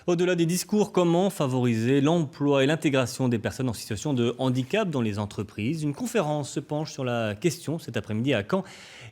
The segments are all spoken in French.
Au-delà des discours, comment favoriser l'emploi et l'intégration des personnes en situation de handicap dans les entreprises? Une conférence se penche sur la question cet après-midi à Caen.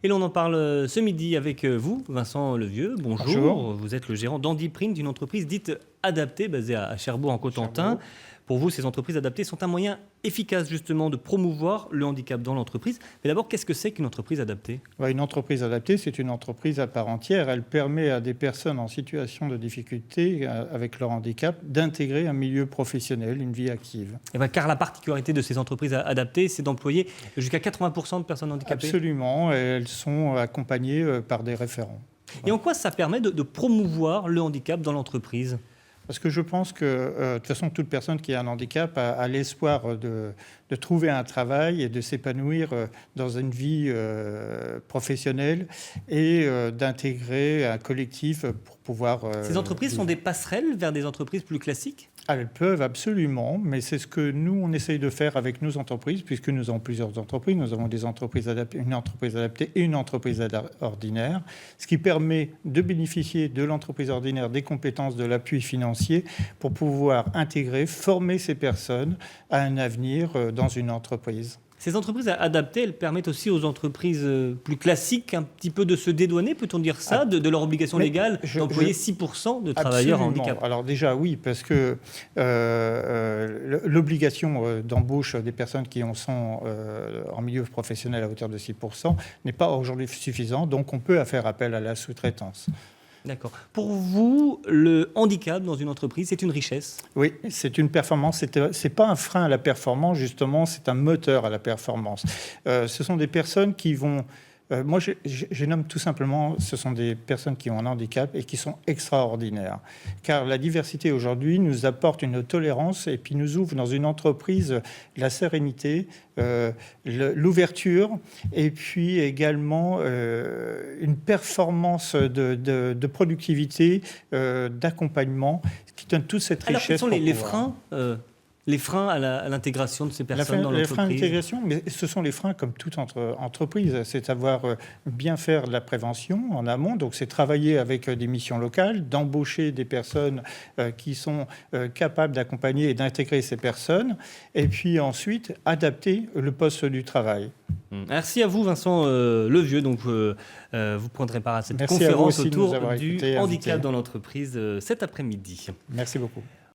Et l'on en parle ce midi avec vous, Vincent Levieux. Bonjour. Bonjour. Vous êtes le gérant d'Handiprint, une entreprise dite adaptée, basée à Cherbourg en Cotentin. Pour vous, ces entreprises adaptées sont un moyen efficace justement de promouvoir le handicap dans l'entreprise. Mais d'abord, qu'est-ce que c'est qu'une entreprise adaptée? Une entreprise adaptée, c'est une entreprise à part entière. Elle permet à des personnes en situation de difficulté avec leur handicap d'intégrer un milieu professionnel, une vie active. Car la particularité de ces entreprises adaptées, c'est d'employer jusqu'à 80% de personnes handicapées. Absolument, elles sont accompagnées par des référents. Et en quoi ça permet de promouvoir le handicap dans l'entreprise? Parce que je pense que, de toute façon, toute personne qui a un handicap a l'espoir de trouver un travail et de s'épanouir dans une vie professionnelle et d'intégrer un collectif pour pouvoir... Ces entreprises sont des passerelles vers des entreprises plus classiques? Elles peuvent absolument, mais c'est ce que nous, on essaye de faire avec nos entreprises, puisque nous avons plusieurs entreprises. Nous avons des entreprises adaptées, une entreprise adaptée et une entreprise ordinaire, ce qui permet de bénéficier de l'entreprise ordinaire des compétences de l'appui financier pour pouvoir intégrer, former ces personnes à un avenir dans une entreprise. Ces entreprises adaptées, elles permettent aussi aux entreprises plus classiques un petit peu de se dédouaner, peut-on dire ça, de leur obligation légale d'employer 6% de travailleurs à handicap? Alors déjà oui, parce que l'obligation d'embauche des personnes qui sont en milieu professionnel à hauteur de 6% n'est pas aujourd'hui suffisant, donc on peut faire appel à la sous-traitance. D'accord. Pour vous, le handicap dans une entreprise, c'est une richesse? Oui, c'est une performance. C'est pas un frein à la performance, justement, c'est un moteur à la performance. Ce sont des personnes qui vont... moi, je nomme tout simplement, ce sont des personnes qui ont un handicap et qui sont extraordinaires. Car la diversité aujourd'hui nous apporte une tolérance et puis nous ouvre dans une entreprise la sérénité, l'ouverture et puis également une performance de productivité, d'accompagnement qui donne toute cette richesse. Alors, quels sont les freins à l'intégration de ces personnes dans l'entreprise? Les freins à l'intégration, mais ce sont les freins comme toute entreprise, c'est savoir bien faire de la prévention en amont, donc c'est travailler avec des missions locales, d'embaucher des personnes qui sont capables d'accompagner et d'intégrer ces personnes, et puis ensuite adapter le poste du travail. Merci à vous Vincent Levieux, donc vous prendrez part à cette conférence autour du handicap dans l'entreprise cet après-midi. Merci beaucoup.